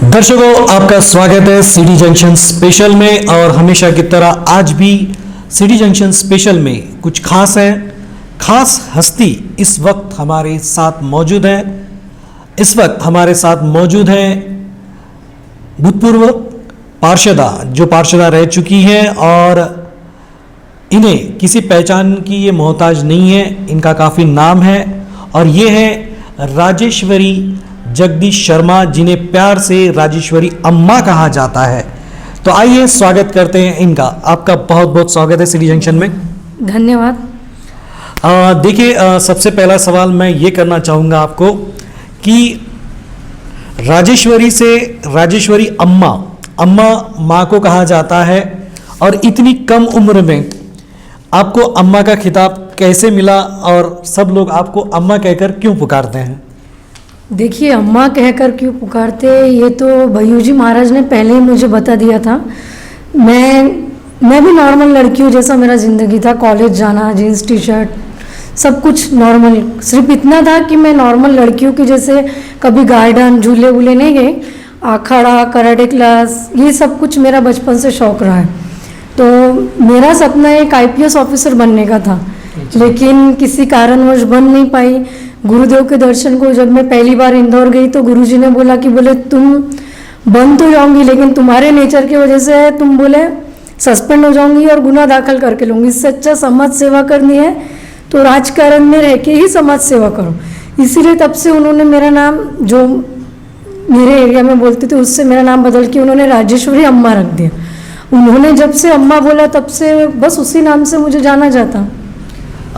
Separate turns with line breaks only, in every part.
दर्शकों, आपका स्वागत है सिटी जंक्शन स्पेशल में। और हमेशा की तरह आज भी सिटी जंक्शन स्पेशल में कुछ खास है। खास हस्ती इस वक्त हमारे साथ मौजूद है। इस वक्त हमारे साथ मौजूद है भूतपूर्व पार्षदा, जो पार्षदा रह चुकी हैं और इन्हें किसी पहचान की ये मोहताज नहीं है। इनका काफ़ी नाम है और ये है राजेश्वरी जगदीश शर्मा, जिन्हें प्यार से राजेश्वरी अम्मा कहा जाता है। तो आइए स्वागत करते हैं इनका। आपका बहुत बहुत स्वागत है सिटी जंक्शन में।
धन्यवाद।
देखिए, सबसे पहला सवाल मैं ये करना चाहूँगा आपको कि राजेश्वरी से राजेश्वरी अम्मा, अम्मा माँ को कहा जाता है और इतनी कम उम्र में आपको अम्मा का खिताब कैसे मिला और सब लोग आपको अम्मा कहकर क्यों पुकारते हैं?
देखिए, अम्मा कहकर क्यों पुकारते, ये तो भैयू जी महाराज ने पहले ही मुझे बता दिया था। मैं भी नॉर्मल लड़की हूँ, जैसा मेरा ज़िंदगी था, कॉलेज जाना, जीन्स टी शर्ट सब कुछ नॉर्मल। सिर्फ इतना था कि मैं नॉर्मल लड़की हूँ कि जैसे कभी गार्डन झूले वूले नहीं गए, अखाड़ा कराटे क्लास ये सब कुछ मेरा बचपन से शौक़ रहा है। तो मेरा सपना एक IPS ऑफिसर बनने का था, लेकिन किसी कारणवश बन नहीं पाई। गुरुदेव के दर्शन को जब मैं पहली बार इंदौर गई तो गुरुजी ने बोला कि बोले तुम बन तो जाऊंगी, लेकिन तुम्हारे नेचर की वजह से तुम बोले सस्पेंड हो जाऊंगी और गुना दाखिल करके लूँगी। इससे अच्छा समाज सेवा करनी है तो राजकारण में रह के ही समाज सेवा करो। इसीलिए तब से उन्होंने मेरा नाम, जो मेरे एरिया में बोलते थे उससे मेरा नाम बदल के उन्होंने राजेश्वरी अम्मा रख दिया। उन्होंने जब से अम्मा बोला तब से बस उसी नाम से मुझे जाना जाता।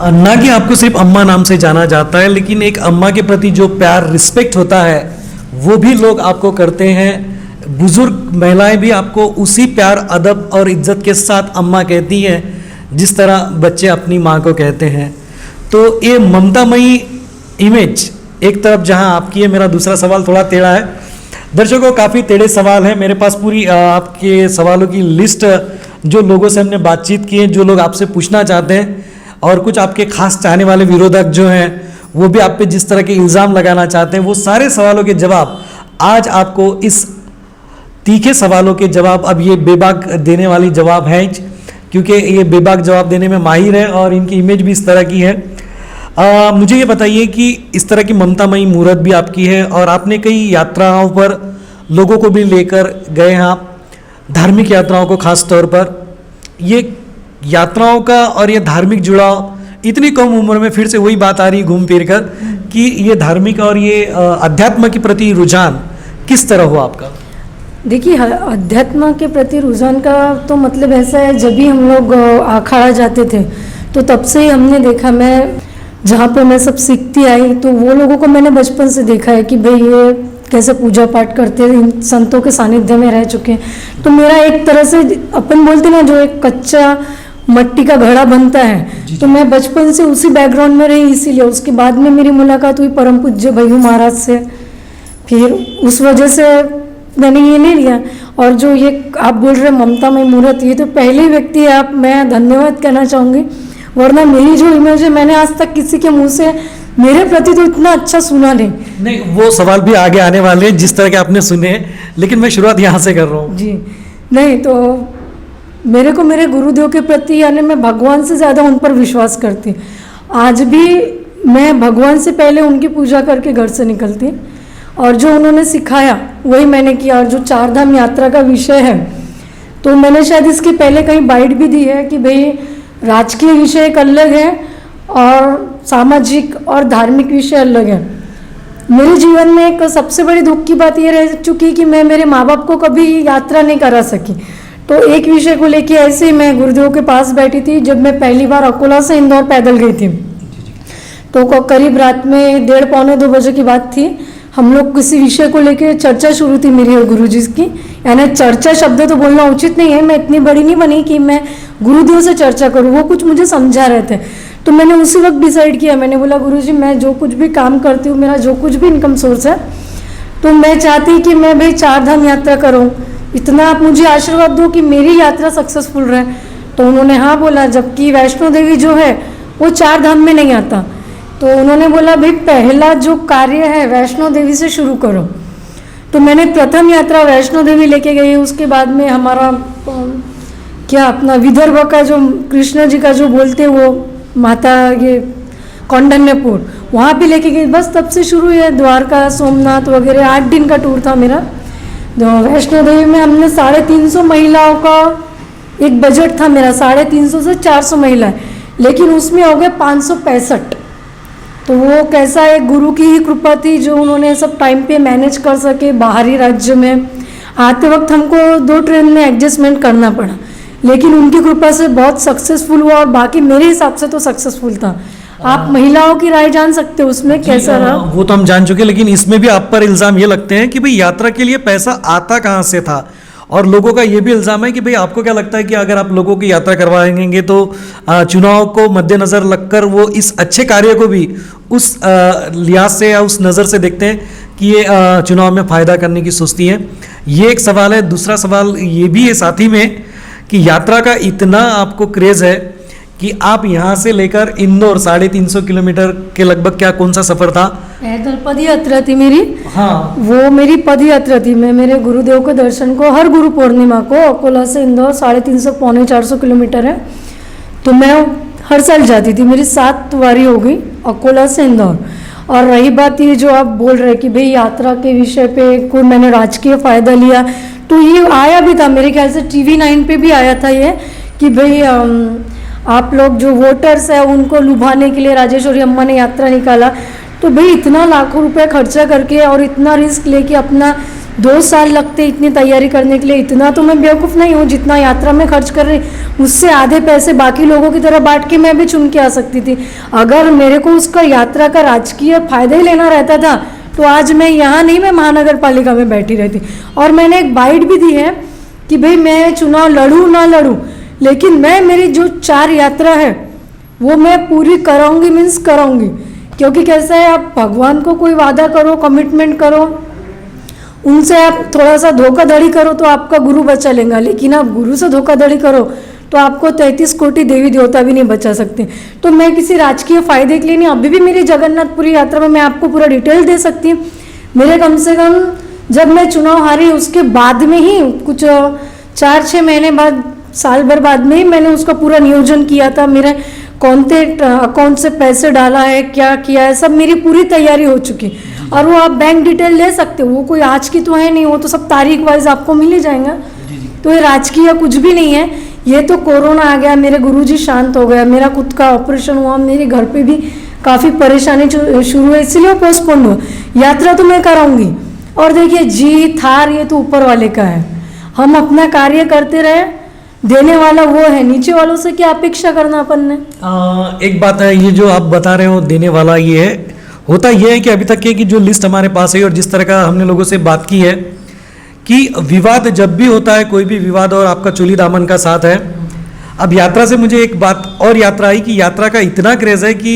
ना कि आपको सिर्फ अम्मा नाम से जाना जाता है, लेकिन एक अम्मा के प्रति जो प्यार रिस्पेक्ट होता है वो भी लोग आपको करते हैं। बुजुर्ग महिलाएं भी आपको उसी प्यार अदब और इज्जत के साथ अम्मा कहती हैं जिस तरह बच्चे अपनी माँ को कहते हैं। तो ये ममतामयी इमेज एक तरफ जहाँ आपकी है। मेरा दूसरा सवाल थोड़ा टेढ़ा है। दर्शकों, काफ़ी टेढ़े सवाल हैं मेरे पास। पूरी आपके सवालों की लिस्ट जो लोगों से हमने बातचीत की है, जो लोग आपसे पूछना चाहते हैं, और कुछ आपके खास चाहने वाले विरोधक जो हैं वो भी आप पे जिस तरह के इल्ज़ाम लगाना चाहते हैं, वो सारे सवालों के जवाब आज आपको इस तीखे सवालों के जवाब, अब ये बेबाक देने वाली जवाब हैं, क्योंकि ये बेबाक जवाब देने में माहिर है और इनकी इमेज भी इस तरह की है। मुझे ये बताइए कि इस तरह की ममतामयी मूरत भी आपकी है और आपने कई यात्राओं पर लोगों को भी लेकर गए हैं आप, धार्मिक यात्राओं को खास तौर पर। ये यात्राओं का और ये धार्मिक जुड़ाव इतनी कम उम्र में फिर से वही बात आ रही घूम फिर कर कि ये धार्मिक और ये अध्यात्म के प्रति रुझान किस तरह हुआ आपका?
देखिए, अध्यात्म के प्रति रुझान का तो मतलब ऐसा है, जब भी हम लोग अखाड़ा जाते थे तो तब से ही हमने देखा। मैं जहाँ पे मैं सब सीखती आई तो वो लोगों को मैंने बचपन से देखा है कि भाई ये कैसे पूजा पाठ करते हैं, इन संतों के सानिध्य में रह चुके हैं। तो मेरा एक तरह से अपन बोलते ना, जो एक कच्चा मट्टी का घड़ा बनता है, तो मैं बचपन से उसी बैकग्राउंड में रही। इसीलिए उसके बाद में मेरी मुलाकात हुई परम पूज्य भैयू महाराज से, फिर उस वजह से मैंने ये नहीं लिया। और जो ये आप बोल रहे ममतामयी मूर्त, ये तो पहले व्यक्ति है, आप मैं धन्यवाद कहना चाहूँगी। वरना मेरी जो इमेज है, मैंने आज तक किसी के मुँह से मेरे प्रति तो इतना अच्छा सुना नहीं।
वो सवाल भी आगे आने वाले हैं जिस तरह के आपने सुने, लेकिन मैं शुरुआत यहाँ से कर रहा हूँ।
जी नहीं, तो मेरे को मेरे गुरुदेव के प्रति, यानी मैं भगवान से ज़्यादा उन पर विश्वास करती। आज भी मैं भगवान से पहले उनकी पूजा करके घर से निकलती और जो उन्होंने सिखाया वही मैंने किया। और जो 4 धाम यात्रा का विषय है, तो मैंने शायद इसके पहले कहीं बाइट भी दी है कि भाई राजकीय विषय एक अलग है और सामाजिक और धार्मिक विषय अलग है। मेरे जीवन में एक सबसे बड़ी दुख की बात ये रह चुकी कि मैं मेरे माँ बाप को कभी यात्रा नहीं करा सकी। तो एक विषय को लेके ऐसे ही मैं गुरुदेव के पास बैठी थी जब मैं पहली बार अकोला से इंदौर पैदल गई थी। तो करीब रात में 1:30 पौने 2 बजे की बात थी। हम लोग किसी विषय को लेके चर्चा शुरू थी मेरी और गुरुजी की। यानी चर्चा शब्द तो बोलना उचित नहीं है, मैं इतनी बड़ी नहीं बनी कि मैं गुरुदेव से चर्चा करूँ, वो कुछ मुझे समझा रहे थे। तो मैंने उसी वक्त डिसाइड किया, मैंने बोला गुरुजी मैं जो कुछ भी काम करती हूँ, मेरा जो कुछ भी इनकम सोर्स है, तो मैं चाहती कि मैं भाई 4 धाम यात्रा करूँ, इतना आप मुझे आशीर्वाद दो कि मेरी यात्रा सक्सेसफुल रहे। तो उन्होंने हाँ बोला, जबकि वैष्णो देवी जो है वो 4 धाम में नहीं आता। तो उन्होंने बोला भाई पहला जो कार्य है वैष्णो देवी से शुरू करो। तो मैंने प्रथम यात्रा वैष्णो देवी लेके गई, उसके बाद में हमारा क्या अपना विदर्भ का जो कृष्ण जी का जो बोलते वो माता ये कौंडन्यपुर, वहाँ भी लेके गई। बस तब से शुरू है द्वारका सोमनाथ वगैरह। 8 दिन का टूर था मेरा। वैष्णो देवी में हमने 350 महिलाओं का एक बजट था मेरा, 350 से 400 महिलाएं, लेकिन उसमें हो गए 565। तो वो कैसा एक गुरु की ही कृपा थी जो उन्होंने सब टाइम पे मैनेज कर सके। बाहरी राज्य में आते वक्त हमको 2 ट्रेन में एडजस्टमेंट करना पड़ा, लेकिन उनकी कृपा से बहुत सक्सेसफुल हुआ। और बाकी मेरे हिसाब से तो सक्सेसफुल था। आप महिलाओं की राय जान सकते हो उसमें कैसा रहा?
वो तो हम जान चुके, लेकिन इसमें भी आप पर इल्ज़ाम ये लगते हैं कि भाई यात्रा के लिए पैसा आता कहाँ से था, और लोगों का ये भी इल्ज़ाम है कि भाई आपको क्या लगता है कि अगर आप लोगों की यात्रा करवाएंगे तो चुनाव को मद्देनज़र रखकर वो इस अच्छे कार्य को भी उस लिहाज से या उस नज़र से देखते हैं कि ये चुनाव में फ़ायदा करने की सोचती है। ये एक सवाल है। दूसरा सवाल ये भी है साथ ही में कि यात्रा का इतना आपको क्रेज़ है कि आप यहाँ से लेकर इंदौर 350 किलोमीटर के लगभग, क्या कौन सा सफ़र था?
पैदल पद यात्रा थी मेरी।
हाँ,
वो मेरी पद यात्रा थी। मैं मेरे गुरुदेव के दर्शन को हर गुरु पूर्णिमा को अकोला से इंदौर 350 पौने 400 किलोमीटर है, तो मैं हर साल जाती थी। मेरी 7 बारी हो गई अकोला से इंदौर। और रही बात ये जो आप बोल रहे कि भाई यात्रा के विषय पे कोई मैंने राजकीय फ़ायदा लिया, तो ये आया भी था मेरे ख्याल से TV 9 पे भी आया था ये कि भाई आप लोग जो वोटर्स है उनको लुभाने के लिए राजेश्वरी अम्मा ने यात्रा निकाला। तो भाई इतना लाखों रुपए खर्चा करके और इतना रिस्क लेके अपना 2 साल लगते इतनी तैयारी करने के लिए, इतना तो मैं बेवकूफ़ नहीं हूँ जितना यात्रा में खर्च कर रही। उससे आधे पैसे बाकी लोगों की तरह बांट के मैं भी चुन के आ सकती थी। अगर मेरे को उसका यात्रा का राजकीय फायदा ही लेना रहता था तो आज मैं यहाँ नहीं, मैं महानगर पालिका में बैठी रहती। और मैंने एक बाइट भी दी है कि भाई मैं चुनाव लड़ूँ ना लड़ूँ, लेकिन मैं मेरी जो 4 यात्रा है वो मैं पूरी कराऊंगी, मीन्स कराऊंगी। क्योंकि कैसा है, आप भगवान को कोई वादा करो, कमिटमेंट करो, उनसे आप थोड़ा सा धोखाधड़ी करो तो आपका गुरु बचा लेगा, लेकिन आप गुरु से धोखाधड़ी करो तो आपको 33 कोटि देवी देवता भी नहीं बचा सकते। तो मैं किसी राजकीय फायदे के लिए नहीं, अभी भी मेरी जगन्नाथपुरी यात्रा में मैं आपको पूरा डिटेल दे सकती हूँ। मेरे कम से कम जब मैं चुनाव हारी उसके बाद में ही कुछ 4-6 महीने बाद, साल भर बाद में ही मैंने उसका पूरा नियोजन किया था। मेरे कौन से अकाउंट से पैसे डाला है, क्या किया है, सब मेरी पूरी तैयारी हो चुकी। और वो आप बैंक डिटेल ले सकते हो, वो कोई आज की तो है नहीं, वो तो सब तारीख वाइज आपको मिल ही जाएगा। तो ये राजकीय कुछ भी नहीं है। ये तो कोरोना आ गया, मेरे गुरुजी शांत हो गया, मेरा खुद का ऑपरेशन हुआ, मेरे घर पे भी काफ़ी परेशानी शुरू हुई, इसलिए पोस्टपोन हुआ। यात्रा तो मैं कराऊंगी। और देखिए जीत हार ये तो ऊपर वाले का है, हम अपना कार्य करते रहे, देने वाला वो है, नीचे वालों से क्या अपेक्षा करना अपन ने।
एक बात है, ये जो आप बता रहे हो देने वाला ये है, होता ये है कि अभी तक की जो लिस्ट हमारे पास है और जिस तरह का हमने लोगों से बात की है कि विवाद जब भी होता है, कोई भी विवाद और आपका चोली दामन का साथ है। अब यात्रा से मुझे एक बात और यात्रा आई कि यात्रा का इतना क्रेज है कि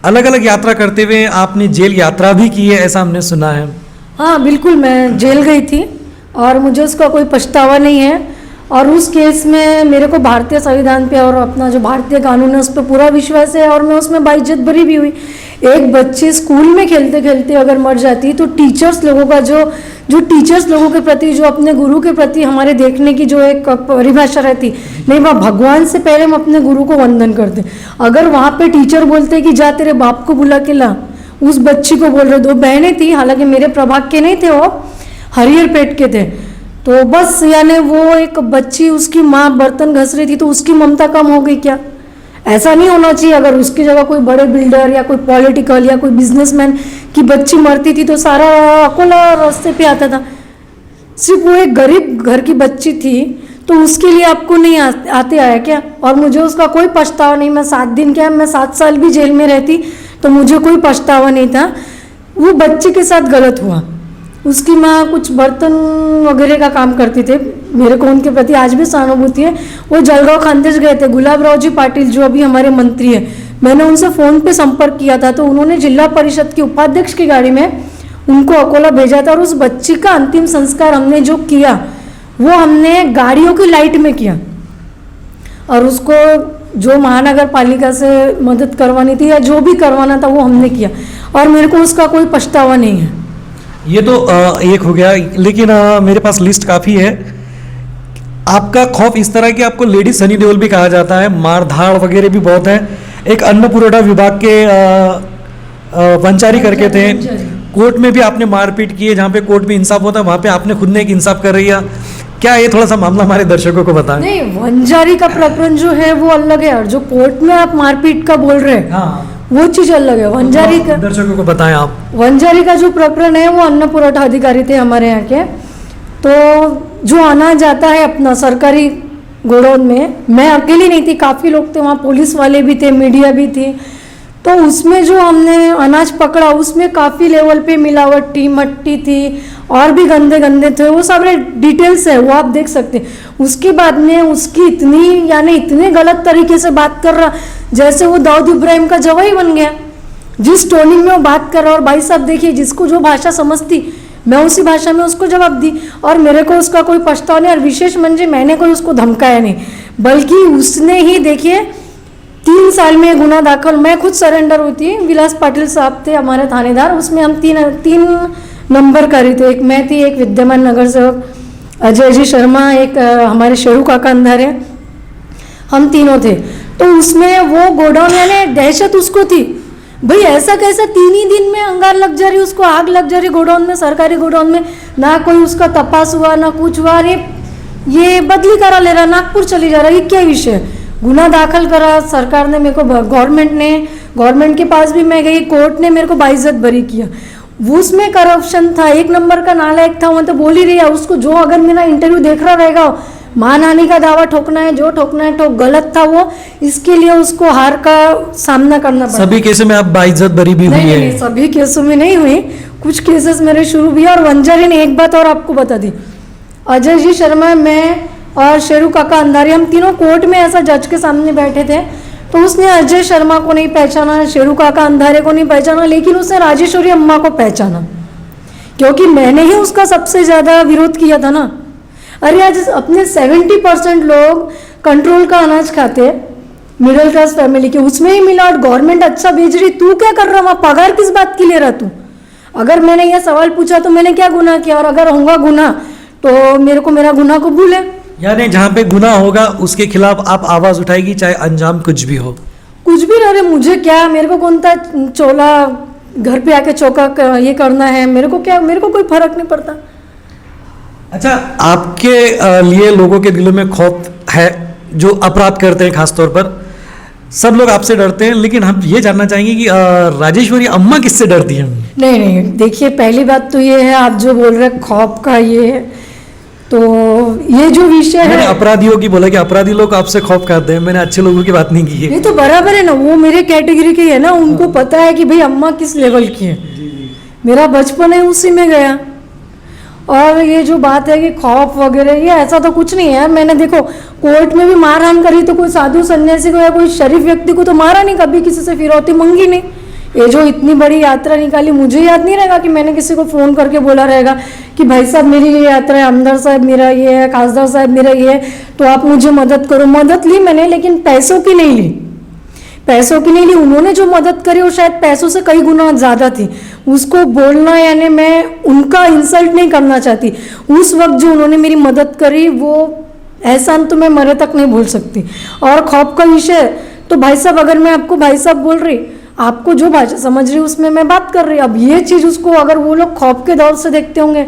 अलग अलग यात्रा करते हुए आपने जेल यात्रा भी की है, ऐसा हमने सुना है।
हाँ बिल्कुल, मैं जेल गई थी और मुझे उसका कोई पछतावा नहीं है। और उस केस में मेरे को भारतीय संविधान पे और अपना जो भारतीय कानून है उस पर पूरा विश्वास है और मैं उसमें बाइज्जत भरी भी हुई। एक बच्चे स्कूल में खेलते खेलते अगर मर जाती तो टीचर्स लोगों का जो टीचर्स लोगों के प्रति, जो अपने गुरु के प्रति हमारे देखने की जो एक परिभाषा रहती, नहीं वह भगवान से पहले हम अपने गुरु को वंदन करते। अगर वहाँ पे टीचर बोलते कि जा तेरे बाप को बुला के ला, उस बच्ची को बोल रहे, 2 बहनें थी, हालांकि मेरे प्रभाग के नहीं थे, वो हरियर पेट के थे, तो बस यानी वो एक बच्ची, उसकी माँ बर्तन घस रही थी तो उसकी ममता कम हो गई क्या? ऐसा नहीं होना चाहिए। अगर उसकी जगह कोई बड़े बिल्डर या कोई पॉलिटिकल या कोई बिजनेसमैन की बच्ची मरती थी तो सारा अकोला रास्ते पे आता था। सिर्फ वो एक गरीब घर की बच्ची थी तो उसके लिए आपको नहीं आते आया क्या? और मुझे उसका कोई पछतावा नहीं। मैं 7 दिन क्या, मैं 7 साल भी जेल में रहती तो मुझे कोई पछतावा नहीं था। वो बच्ची के साथ गलत हुआ। उसकी माँ कुछ बर्तन वगैरह का काम करती थे, मेरे को उनके प्रति आज भी सहानुभूति है। वो जलगांव खानदेश गए थे, गुलाबराव जी पाटिल जो अभी हमारे मंत्री हैं, मैंने उनसे फ़ोन पे संपर्क किया था तो उन्होंने जिला परिषद के उपाध्यक्ष की गाड़ी में उनको अकोला भेजा था। और उस बच्ची का अंतिम संस्कार हमने जो किया वो हमने गाड़ियों की लाइट में किया और उसको जो महानगर पालिका से मदद करवानी थी या जो भी करवाना था वो हमने किया और मेरे को उसका कोई पछतावा नहीं है।
ये तो एक हो गया, लेकिन मेरे पास लिस्ट काफ़ी है। आपका खौफ इस तरह कि आपको लेडी सनी देओल भी कहा जाता है, मारधाड़ वगैरह भी बहुत है। एक अन्न पुरवठा विभाग के वंचारी करके थे, कोर्ट में भी आपने मारपीट की है, जहाँ पे कोर्ट में इंसाफ होता है वहाँ पे आपने खुद ने एक इंसाफ कर रही है। क्या ये थोड़ा सा मामला हमारे दर्शकों को बताएं।
नहीं, वंजारी का प्रकरण जो है वो अलग है, और जो कोर्ट में आप मारपीट का बोल रहे हैं
हाँ,
वो चीज अलग है। वंजारी का,
दर्शकों को बताएं आप।
वंजारी का जो प्रकरण है वो अन्न पुरवठा अधिकारी थे हमारे यहाँ के। तो जो अनाज आता है अपना सरकारी गोडाउन में, मैं अकेली नहीं थी, काफ़ी लोग थे वहाँ, पुलिस वाले भी थे, मीडिया भी थी। तो उसमें जो हमने अनाज पकड़ा उसमें काफ़ी लेवल पे मिलावट थी, मट्टी थी, और भी गंदे गंदे थे, वो सारे डिटेल्स है, वो आप देख सकते हैं। उसके बाद में उसकी इतनी, यानी इतने गलत तरीके से बात कर रहा जैसे वो दाऊद इब्राहिम का जवाई बन गया, जिस टोनिंग में वो बात कर रहा। और भाई साहब देखिए, जिसको जो भाषा समझती मैं उसी भाषा में उसको जवाब दी, और मेरे को उसका कोई पछतावा नहीं। और विशेष मंजे मैंने कोई उसको धमकाया नहीं, बल्कि उसने ही देखिए 3 साल में गुना दाखिल, मैं खुद सरेंडर हुई थी, विलास पाटिल साहब थे हमारे थानेदार, उसमें हम तीन नंबर करी थे। एक मैं थी, एक विद्यमान नगर सेवक अजय जी शर्मा, एक हमारे शेरू काका अंधारे, हम तीनों थे। तो उसमें वो गोडाउन, यानी दहशत उसको थी, भाई ऐसा कैसा 3 ही दिन में अंगार लग जा रही, उसको आग लग जा रही गोडाउन में, सरकारी गोडाउन में, ना कोई उसका तपास हुआ ना कुछ हुआ। ये बदली करा ले रहा, नागपुर चली जा रहा, ये क्या विषय। गुना दाखिल करा सरकार ने, मेरे को गवर्नमेंट के पास भी मैं गई, कोर्ट ने मेरे को बाइज्जत बरी किया। उसमें करप्शन था, 1 नंबर का नालायक था। वो तो बोल ही रही है, उसको जो अगर मेरा इंटरव्यू देख रहा रहेगा, मानहानि का दावा ठोकना है, जो ठोकना है ठोक, गलत था वो, इसके लिए उसको हार का सामना करना पड़ा।
सभी केसों में आप बाइज्जत बरी भी हुई है?
नहीं, सभी केसों में नहीं हुई, कुछ केसेस मेरे शुरू भी। और वंजारी ने एक बात और आपको बता दी, अजय जी शर्मा, मैं और शेरू काका अंधारी, हम तीनों कोर्ट में ऐसा जज के सामने बैठे थे। तो उसने अजय शर्मा को नहीं पहचाना, शेरू काका अंधारे को नहीं पहचाना, लेकिन उसने राजेश्वरी अम्मा को पहचाना, क्योंकि मैंने ही उसका सबसे ज़्यादा विरोध किया था ना। अरे आज अपने 70% लोग कंट्रोल का अनाज खाते, मिडिल क्लास फैमिली के, उसमें ही मिला, और गवर्नमेंट अच्छा भेज रही, तू क्या कर रहा, वहाँ पगार किस बात की ले रहा तू। अगर मैंने यह सवाल पूछा तो मैंने क्या गुनाह किया, और अगर होगा गुनाह तो मेरे को मेरा गुनाह कबूल है।
यानी जहाँ पे गुनाह होगा उसके खिलाफ आप आवाज उठाएगी, चाहे अंजाम कुछ भी हो।
कुछ भी रहे, मुझे क्या, मेरे को कौन सा चोला घर पे आके चौका ये करना है, मेरे को क्या, मेरे को कोई फर्क नहीं पड़ता।
अच्छा, आपके लिए लोगों के दिलों में खौफ है, जो अपराध करते हैं खासतौर पर, सब लोग आपसे डरते हैं, लेकिन हम ये जानना चाहेंगे कि राजेश्वरी अम्मा किससे डरती हैं?
नहीं, देखिए पहली बात तो ये है, आप जो बोल रहे हैं खौफ का, ये है तो ये जो विषय है,
मैंने अपराधियों की बोला कि अपराधी लोग आपसे खौफ करते हैं, मैंने अच्छे लोगों की बात नहीं की है।
ये तो बराबर है ना, वो मेरे कैटेगरी के है ना, उनको पता है कि भाई अम्मा किस लेवल की है। मेरा बचपन है उसी में गया। और ये जो बात है कि खौफ वगैरह, ये ऐसा तो कुछ नहीं है। मैंने देखो कोर्ट में भी मारहान करी तो कोई साधु सन्यासी को या कोई शरीफ व्यक्ति को तो मारा नहीं, कभी किसी से फिरौती मंगी नहीं। ये जो इतनी बड़ी यात्रा निकाली, मुझे याद नहीं रहेगा कि मैंने किसी को फ़ोन करके बोला रहेगा कि भाई साहब मेरी ये यात्रा है, आमदार साहब मेरा ये है, खासदार साहब मेरा ये है, तो आप मुझे मदद करो। मदद ली मैंने, लेकिन पैसों की नहीं ली, पैसों की नहीं ली। उन्होंने जो मदद करी वो शायद पैसों से कई गुना ज़्यादा थी। उसको बोलना, यानी मैं उनका इंसल्ट नहीं करना चाहती, उस वक्त जो उन्होंने मेरी मदद करी वो एहसान तो मैं मरे तक नहीं भूल सकती। और खौफ का विषय तो भाई साहब, अगर मैं आपको भाई साहब बोल रही, आपको जो भाषा समझ रही उसमें मैं बात कर रही, अब ये चीज़ उसको अगर वो लोग खौफ के दौर से देखते होंगे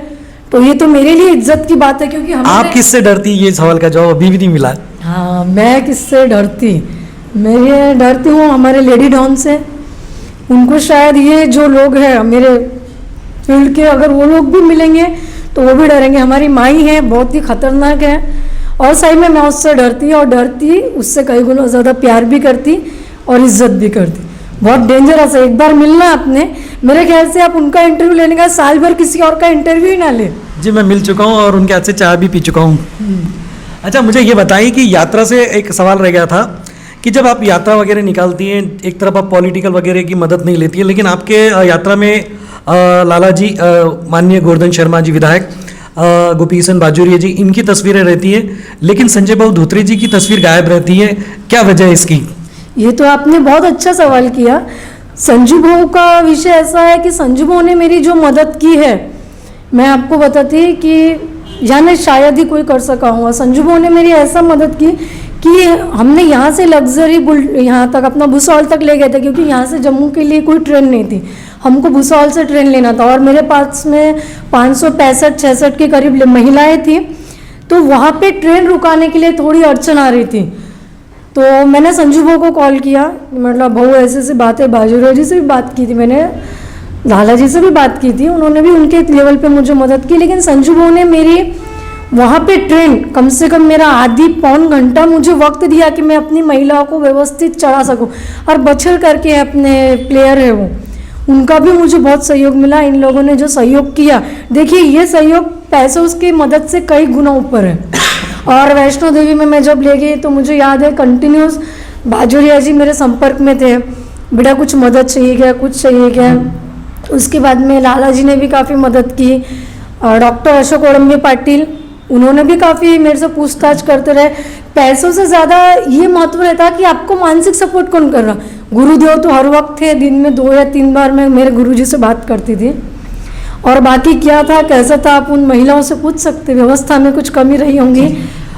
तो ये तो मेरे लिए इज्जत की बात है। क्योंकि
आप किससे डरती, ये सवाल का जवाब अभी भी नहीं मिला।
हाँ, मैं किससे डरती, मैं ये डरती हूँ हमारे लेडी डॉन से। उनको शायद ये जो लोग हैं मेरे फील्ड के, अगर वो लोग भी मिलेंगे तो वो भी डरेंगे। हमारी माई है, बहुत ही खतरनाक है, और सही में मैं उससे डरती, और डरती उससे कई गुना ज़्यादा प्यार भी करती और इज्जत भी करती। बहुत डेंजरस है। एक बार मिलना आपने, मेरे ख्याल से आप उनका इंटरव्यू लेने का, साल भर किसी और का इंटरव्यू ही ना ले।
जी, मैं मिल चुका हूँ और उनके हाथ से चाय भी पी चुका हूँ। अच्छा, मुझे ये बताइए कि यात्रा से एक सवाल रह गया था कि जब आप यात्रा वगैरह निकालती हैं, एक तरफ आप पॉलिटिकल वगैरह की मदद नहीं लेती है, लेकिन आपके यात्रा में लाला जी, माननीय गोवर्धन शर्मा जी विधायक, गोपीचंद बाजोरिया जी, इनकी तस्वीरें रहती है, लेकिन संजय बाबू धोत्रे जी की तस्वीर गायब रहती है, क्या वजह है इसकी?
ये तो आपने बहुत अच्छा सवाल किया। संजू भाऊ का विषय ऐसा है कि संजू भाऊ ने मेरी जो मदद की है मैं आपको बताती कि यानी शायद ही कोई कर सका होगा। संजू भाऊ ने मेरी ऐसा मदद की कि हमने यहाँ से लग्जरी बुल यहाँ तक अपना भुसौल तक ले गए थे, क्योंकि यहाँ से जम्मू के लिए कोई ट्रेन नहीं थी, हमको भुसौल से ट्रेन लेना था। और मेरे पास में 565-66 के करीब महिलाएं थी, तो वहाँ पे ट्रेन रुकाने के लिए थोड़ी अड़चन आ रही थी। तो मैंने संजू भाऊ को कॉल किया, मतलब भाऊ ऐसे ऐसी बात है, बाजूरा जी से भी बात की थी मैंने, लाला जी से भी बात की थी, उन्होंने भी उनके लेवल पे मुझे मदद की। लेकिन संजू भाऊ ने मेरी वहाँ पे ट्रेन कम से कम मेरा आधी पौन घंटा मुझे वक्त दिया कि मैं अपनी महिलाओं को व्यवस्थित चढ़ा सकूं। और बछड़ करके अपने प्लेयर है वो, उनका भी मुझे बहुत सहयोग मिला। इन लोगों ने जो सहयोग किया, देखिए ये सहयोग पैसों की मदद से कई गुना ऊपर है। और वैष्णो देवी में मैं जब ले गई तो मुझे याद है कंटिन्यूस बाजोरिया जी मेरे संपर्क में थे, बेटा कुछ मदद चाहिए क्या, कुछ चाहिए क्या। उसके बाद में लाला जी ने भी काफ़ी मदद की, और डॉक्टर अशोक ओडम्बे पाटिल, उन्होंने भी काफ़ी मेरे से पूछताछ करते रहे। पैसों से ज़्यादा ये महत्व रहता है कि आपको मानसिक सपोर्ट कौन कर रहा। गुरुदेव तो हर वक्त थे, दिन में 2 या 3 बार मैं मेरे गुरुजी से बात करती थी। और बाकी क्या था कैसा था आप उन महिलाओं से पूछ सकते, व्यवस्था में कुछ कमी रही होंगी।